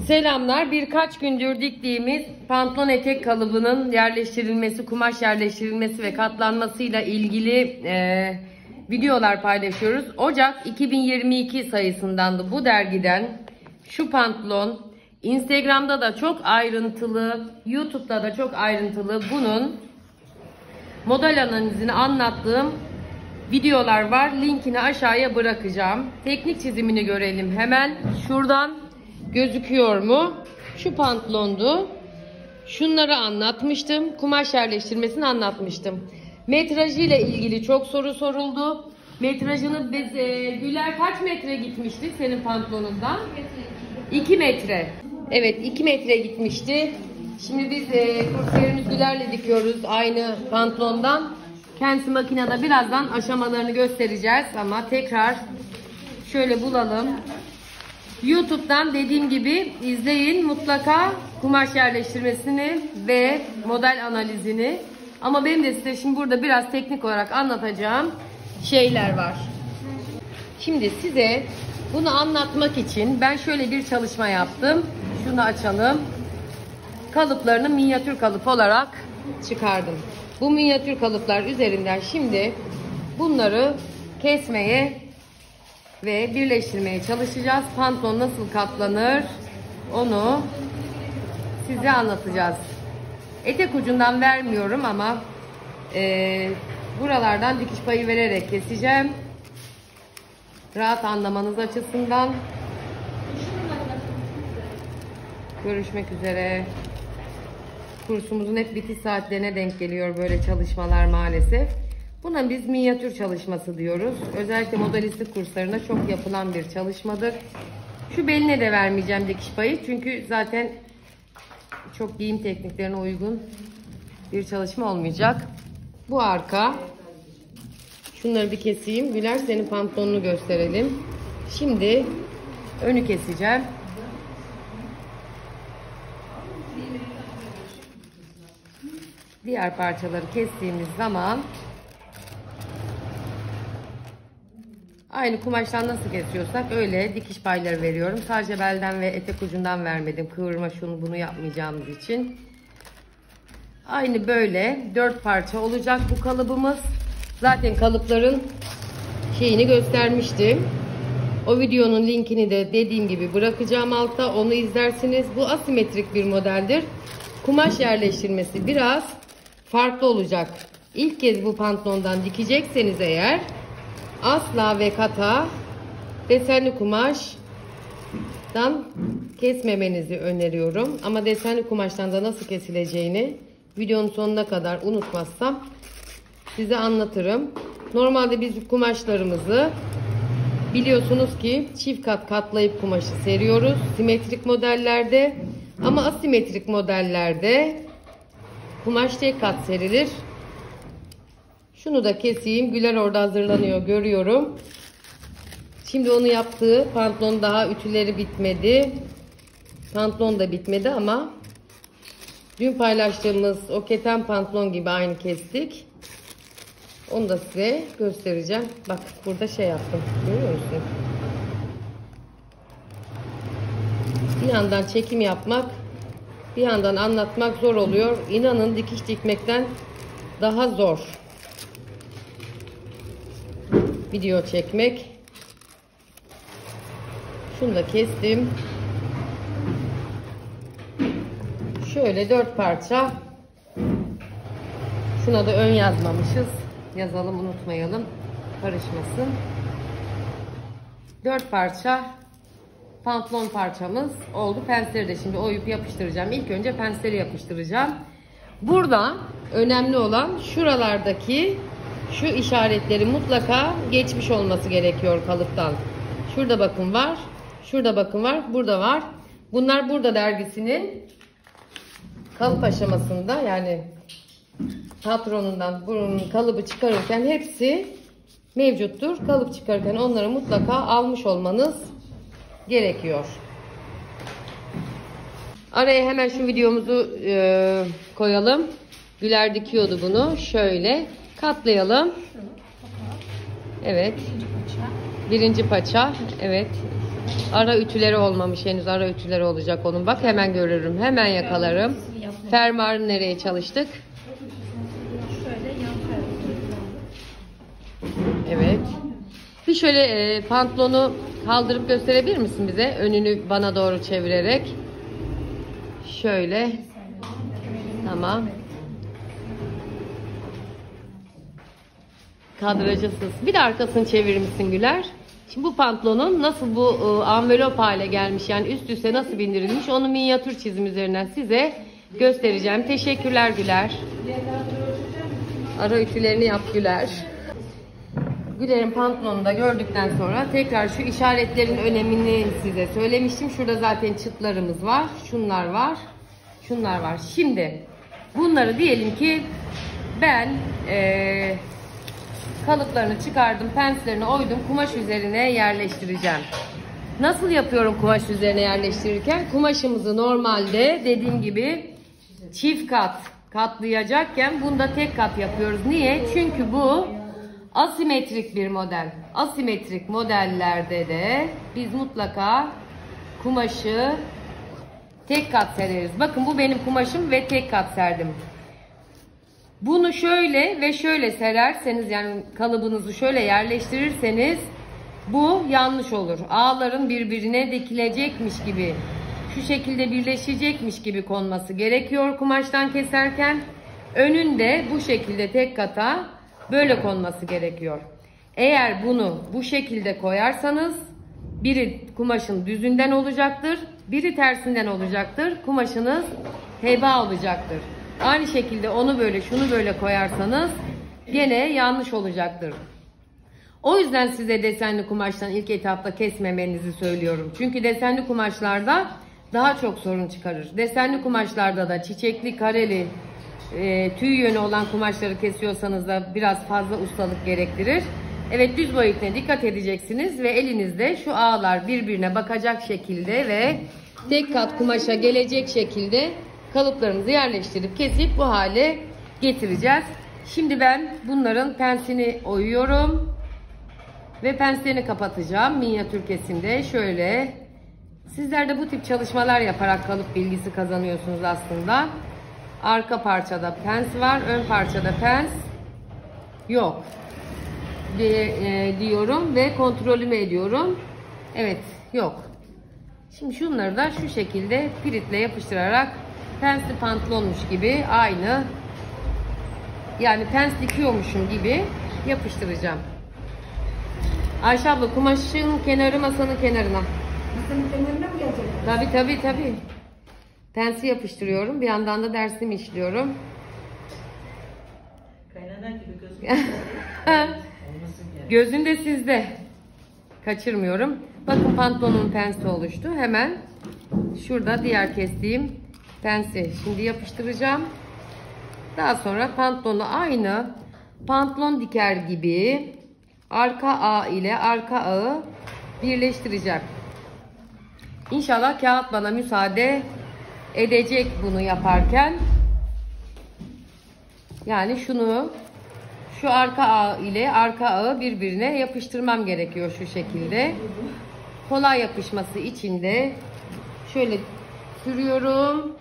Selamlar. Birkaç gündür diktiğimiz pantolon etek kalıbının yerleştirilmesi, kumaş yerleştirilmesi ve katlanmasıyla ilgili videolar paylaşıyoruz. Ocak 2022 sayısındandı bu dergiden şu pantolon. Instagram'da da çok ayrıntılı, YouTube'da da çok ayrıntılı bunun model analizini anlattığım videolar var. Linkini aşağıya bırakacağım. Teknik çizimini görelim hemen. Şuradan gözüküyor mu? Şu pantolondu. Şunları anlatmıştım. Kumaş yerleştirmesini anlatmıştım. Metrajı ile ilgili çok soru soruldu. Metrajını biz Güler kaç metre gitmişti senin pantolonundan? 2 metre. Evet, 2 metre gitmişti. Şimdi biz kursiyerimiz Güler'le dikiyoruz aynı pantolondan. Kendisi makinede, birazdan aşamalarını göstereceğiz ama tekrar şöyle bulalım. YouTube'dan dediğim gibi izleyin mutlaka kumaş yerleştirmesini ve model analizini. Ama benim de size şimdi burada biraz teknik olarak anlatacağım şeyler var. Şimdi size bunu anlatmak için ben şöyle bir çalışma yaptım. Şunu açalım. Kalıplarını minyatür kalıp olarak çıkardım. Bu minyatür kalıplar üzerinden şimdi bunları kesmeye ve birleştirmeye çalışacağız. Pantolon nasıl katlanır onu size anlatacağız. Etek ucundan vermiyorum ama buralardan dikiş payı vererek keseceğim. Rahat anlamanız açısından. Görüşmek üzere. Kursumuzun hep bitiş saatlerine denk geliyor böyle çalışmalar maalesef. Buna biz minyatür çalışması diyoruz. Özellikle modelistik kurslarında çok yapılan bir çalışmadır. Şu beline de vermeyeceğim dikiş payı. Çünkü zaten çok giyim tekniklerine uygun bir çalışma olmayacak. Bu arka. Şunları bir keseyim. Güler, senin pantolonunu gösterelim. Şimdi önü keseceğim. Diğer parçaları kestiğimiz zaman aynı kumaştan nasıl kesiyorsak öyle dikiş payları veriyorum. Sadece belden ve etek ucundan vermedim. Kıvırma şunu bunu yapmayacağımız için. Aynı böyle 4 parça olacak bu kalıbımız. Zaten kalıpların şeyini göstermiştim. O videonun linkini de dediğim gibi bırakacağım altta. Onu izlersiniz. Bu asimetrik bir modeldir. Kumaş yerleştirmesi biraz farklı olacak. İlk kez bu pantolondan dikecekseniz eğer asla ve kata desenli kumaştan kesmemenizi öneriyorum. Ama desenli kumaştan da nasıl kesileceğini videonun sonuna kadar unutmazsam size anlatırım. Normalde biz kumaşlarımızı biliyorsunuz ki çift kat katlayıp kumaşı seriyoruz. Simetrik modellerde ama asimetrik modellerde kumaş tek kat serilir. Şunu da keseyim. Güler orada hazırlanıyor, görüyorum. Şimdi onu yaptığı pantolon daha ütüleri bitmedi. Pantolon da bitmedi ama dün paylaştığımız o keten pantolon gibi aynı kestik. Onu da size göstereceğim. Bak burada şey yaptım. Görüyor musun? Bir yandan çekim yapmak, bir yandan anlatmak zor oluyor. İnanın dikiş dikmekten daha zor video çekmek. Şunu da kestim. Şöyle 4 parça. Şuna da ön yazmamışız. Yazalım, unutmayalım. Karışmasın. 4 parça pantolon parçamız oldu. Pensleri de şimdi oyup yapıştıracağım. İlk önce pensleri yapıştıracağım. Burada önemli olan şuralardaki şu işaretleri mutlaka geçmiş olması gerekiyor kalıptan. Şurada bakın var. Şurada bakın var. Burada var. Bunlar burada dergisinin kalıp aşamasında, yani patronundan bunun kalıbı çıkarırken hepsi mevcuttur. Kalıp çıkarırken onları mutlaka almış olmanız gerekiyor. Araya hemen şu videomuzu koyalım. Güler dikiyordu bunu. Şöyle katlayalım. Evet. Birinci paça. Evet. Ara ütüleri olmamış henüz. Ara ütüleri olacak onun. Bak hemen görürüm. Hemen yakalarım. Fermuarı nereye çalıştık? Evet. Bir şöyle pantolonu kaldırıp gösterebilir misin bize? Önünü bana doğru çevirerek. Şöyle. Tamam. Kadrajısız. Bir de arkasını çevirir misin Güler? Şimdi bu pantolonun nasıl bu envelop hale gelmiş, yani üst üste nasıl bindirilmiş, onu minyatür çizim üzerinden size göstereceğim. Teşekkürler Güler. Ara ütülerini yap Güler. Güler'in pantolonunu da gördükten sonra tekrar şu işaretlerin önemini size söylemiştim. Şurada zaten çıtlarımız var. Şunlar var. Şunlar var. Şimdi bunları diyelim ki ben kalıplarını çıkardım, penslerini oydum, kumaş üzerine yerleştireceğim. Nasıl yapıyorum kumaş üzerine yerleştirirken? Kumaşımızı normalde dediğim gibi çift kat katlayacakken bunda tek kat yapıyoruz. Niye? Çünkü bu asimetrik bir model. Asimetrik modellerde de biz mutlaka kumaşı tek kat sereriz. Bakın bu benim kumaşım ve tek kat serdim. Bunu şöyle ve şöyle sererseniz, yani kalıbınızı şöyle yerleştirirseniz bu yanlış olur. Ağların birbirine dikilecekmiş gibi, şu şekilde birleşecekmiş gibi konması gerekiyor kumaştan keserken. Önünde bu şekilde tek kata böyle konması gerekiyor. Eğer bunu bu şekilde koyarsanız biri kumaşın düzünden olacaktır, biri tersinden olacaktır. Kumaşınız heba olacaktır. Aynı şekilde onu böyle, şunu böyle koyarsanız gene yanlış olacaktır. O yüzden size desenli kumaştan ilk etapta kesmemenizi söylüyorum. Çünkü desenli kumaşlarda daha çok sorun çıkarır. Desenli kumaşlarda da çiçekli, kareli, tüy yönü olan kumaşları kesiyorsanız da biraz fazla ustalık gerektirir. Evet, düz boyutuna dikkat edeceksiniz ve elinizde şu ağlar birbirine bakacak şekilde ve tek kat kumaşa gelecek şekilde kalıplarımızı yerleştirip kesip bu hale getireceğiz. Şimdi ben bunların pensini oyuyorum ve penslerini kapatacağım minyatür kesimde. Şöyle, sizler de bu tip çalışmalar yaparak kalıp bilgisi kazanıyorsunuz aslında. Arka parçada pens var, ön parçada pens yok diyorum ve kontrolümü ediyorum. Evet, yok. Şimdi şunları da şu şekilde piritle yapıştırarak pensli pantolonmuş gibi, aynı yani pens dikiyormuşum gibi yapıştıracağım. Ayşe abla, kumaşın kenarı masanın kenarına. Masanın kenarına mı gelecek? Tabii. Pensi yapıştırıyorum. Bir yandan da dersimi işliyorum. Kaynanan gibi gözüküyor. Gözün de sizde. Kaçırmıyorum. Bakın pantolonun pensi oluştu. Hemen şurada diğer kestiğim pensi şimdi yapıştıracağım. Daha sonra pantolonu aynı pantolon diker gibi arka ağ ile arka ağı birleştireceğim. İnşallah kağıt bana müsaade edecek bunu yaparken. Yani şu arka ağ ile arka ağı birbirine yapıştırmam gerekiyor şu şekilde. Kolay yapışması için de şöyle sürüyorum.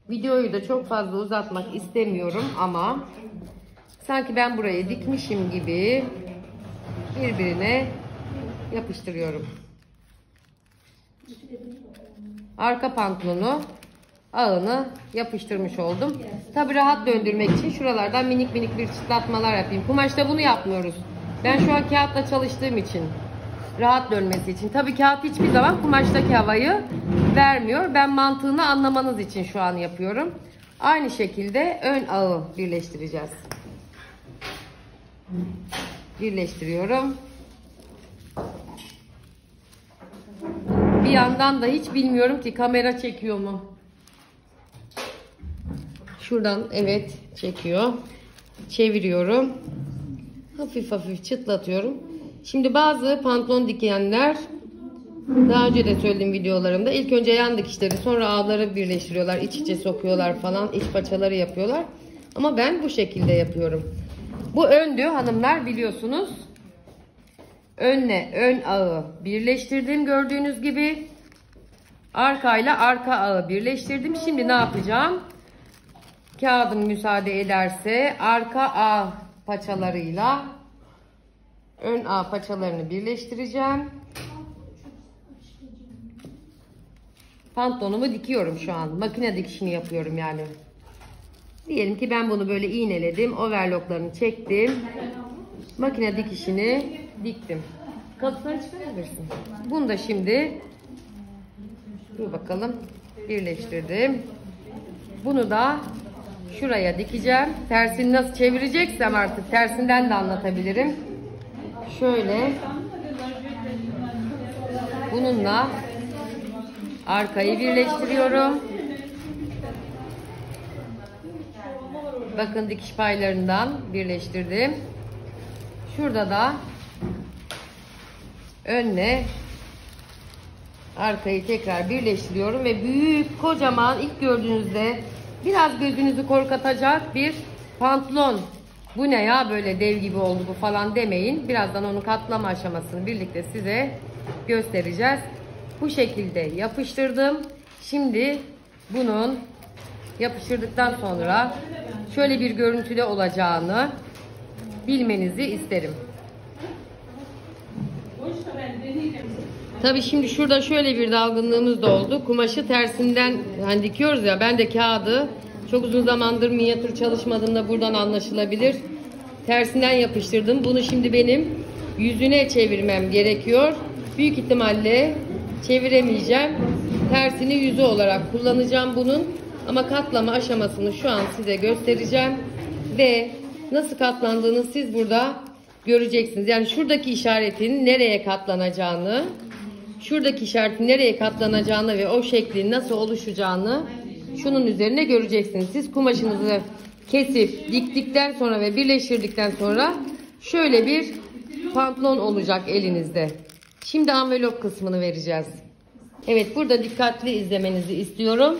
Videoyu da çok fazla uzatmak istemiyorum ama sanki ben burayı dikmişim gibi birbirine yapıştırıyorum. Arka pantolonu ağını yapıştırmış oldum. Tabi rahat döndürmek için şuralardan minik minik bir çıtlatmalar yapayım. Kumaşta bunu yapmıyoruz. Ben şu an kağıtla çalıştığım için, rahat dönmesi için. Tabi kağıt hiçbir zaman kumaştaki havayı vermiyor. Ben mantığını anlamanız için şu an yapıyorum. Aynı şekilde ön ağı birleştireceğiz. Birleştiriyorum. Bir yandan da hiç bilmiyorum ki kamera çekiyor mu? Şuradan evet çekiyor. Çeviriyorum. Hafif hafif çıtlatıyorum. Şimdi bazı pantolon dikenler, daha önce de söylediğim videolarımda, ilk önce yan dikişleri sonra ağları birleştiriyorlar. İç içe sokuyorlar falan. İç paçaları yapıyorlar. Ama ben bu şekilde yapıyorum. Bu öndü hanımlar, biliyorsunuz. önle ön ağı birleştirdim gördüğünüz gibi. Arkayla arka ağı birleştirdim. Şimdi ne yapacağım? Kağıdım müsaade ederse arka ağ paçalarıyla ön ağ paçalarını birleştireceğim. Pantolonumu dikiyorum şu an. Makine dikişini yapıyorum yani. Diyelim ki ben bunu böyle iğneledim. Overlocklarını çektim. Makine dikişini diktim. Kalıpları çıkarabilirsin. Bunu da şimdi dur bakalım birleştirdim. Bunu da şuraya dikeceğim. Tersini nasıl çevireceksem artık tersinden de anlatabilirim. Şöyle bununla arkayı birleştiriyorum. Bakın dikiş paylarından birleştirdim. Şurada da önle arkayı tekrar birleştiriyorum ve büyük kocaman ilk gördüğünüzde biraz gözünüzü korkutacak bir pantolon. Bu ne ya böyle dev gibi oldu bu falan demeyin. Birazdan onun katlama aşamasını birlikte size göstereceğiz. Bu şekilde yapıştırdım. Şimdi bunun yapıştırdıktan sonra şöyle bir görüntüde olacağını bilmenizi isterim. Tabii şimdi şurada şöyle bir dalgınlığımız da oldu. Kumaşı tersinden hani dikiyoruz ya, ben de kağıdı çok uzun zamandır minyatür çalışmadığımda buradan anlaşılabilir. Tersinden yapıştırdım. Bunu şimdi benim yüzüne çevirmem gerekiyor. Büyük ihtimalle çeviremeyeceğim. Tersini yüzü olarak kullanacağım bunun. Ama katlama aşamasını şu an size göstereceğim. Ve nasıl katlandığını siz burada göreceksiniz. Yani şuradaki işaretin nereye katlanacağını, şuradaki işaretin nereye katlanacağını ve o şeklin nasıl oluşacağını şunun üzerine göreceksiniz. Siz kumaşınızı kesip diktikten sonra ve birleştirdikten sonra şöyle bir pantolon olacak elinizde. Şimdi envelop kısmını vereceğiz. Evet, burada dikkatli izlemenizi istiyorum.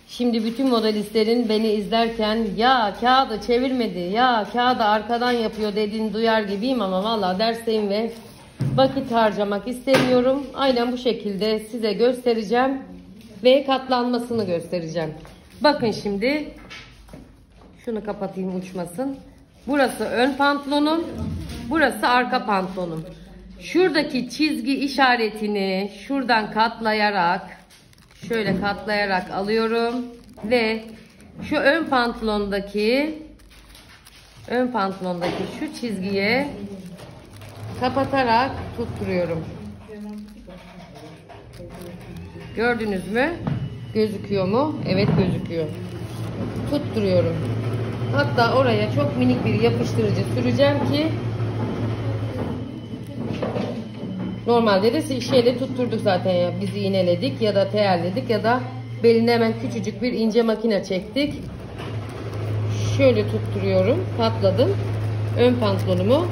Şimdi bütün modelistlerin beni izlerken ya kağıdı çevirmedi, ya kağıdı arkadan yapıyor dediğini duyar gibiyim ama vallahi dersteyim ve vakit harcamak istemiyorum. Aynen bu şekilde size göstereceğim ve katlanmasını göstereceğim. Bakın şimdi şunu kapatayım uçmasın. Burası ön pantolonum, burası arka pantolonum. Şuradaki çizgi işaretini şuradan katlayarak, şöyle katlayarak alıyorum ve şu ön pantolondaki şu çizgiye kapatarak tutturuyorum. Gördünüz mü? Gözüküyor mu? Evet, gözüküyor. Tutturuyorum. Hatta oraya çok minik bir yapıştırıcı süreceğim ki normalde de şeyle tutturduk zaten ya. Biz iğneledik ya da teyelledik ya da belinde hemen küçücük bir ince makine çektik. Şöyle tutturuyorum. Katladım. Ön pantolonumu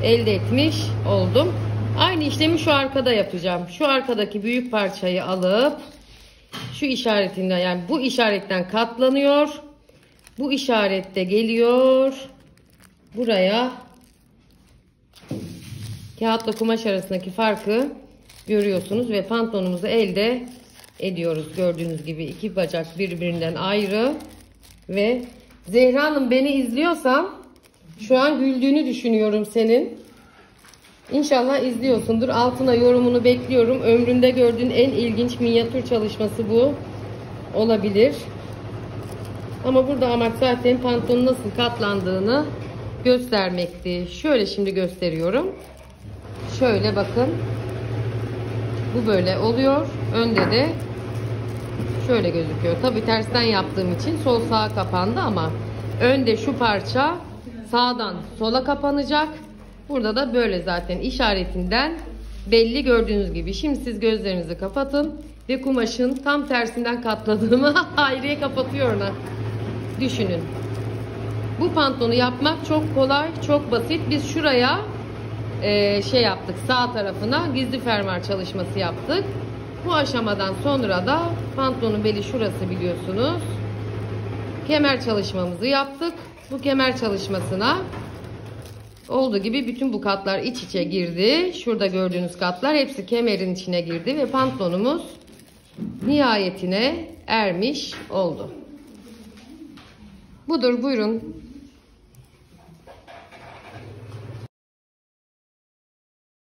elde etmiş oldum. Aynı işlemi şu arkada yapacağım. Şu arkadaki büyük parçayı alıp şu işaretinden, yani bu işaretten katlanıyor. Bu işarette geliyor. Buraya kağıtla kumaş arasındaki farkı görüyorsunuz ve pantolonumuzu elde ediyoruz. Gördüğünüz gibi iki bacak birbirinden ayrı ve Zehra Hanım, beni izliyorsan şu an güldüğünü düşünüyorum senin. İnşallah izliyorsundur. Altına yorumunu bekliyorum. Ömründe gördüğün en ilginç minyatür çalışması bu olabilir. Ama burada amaç zaten pantolonun nasıl katlandığını göstermekti. Şöyle şimdi gösteriyorum. Şöyle bakın. Bu böyle oluyor. Önde de şöyle gözüküyor. Tabii tersten yaptığım için sol sağa kapandı ama önde şu parça sağdan sola kapanacak. Burada da böyle zaten işaretinden belli, gördüğünüz gibi. Şimdi siz gözlerinizi kapatın ve kumaşın tam tersinden katladığımı Hayriye kapatıyor ona. Düşünün. Bu pantolonu yapmak çok kolay, çok basit. Biz şuraya şey yaptık, sağ tarafına gizli fermuar çalışması yaptık. Bu aşamadan sonra da pantolonun beli şurası, biliyorsunuz. Kemer çalışmamızı yaptık. Bu kemer çalışmasına olduğu gibi bütün bu katlar iç içe girdi. Şurada gördüğünüz katlar hepsi kemerin içine girdi ve pantolonumuz nihayetine ermiş oldu. Budur, buyurun.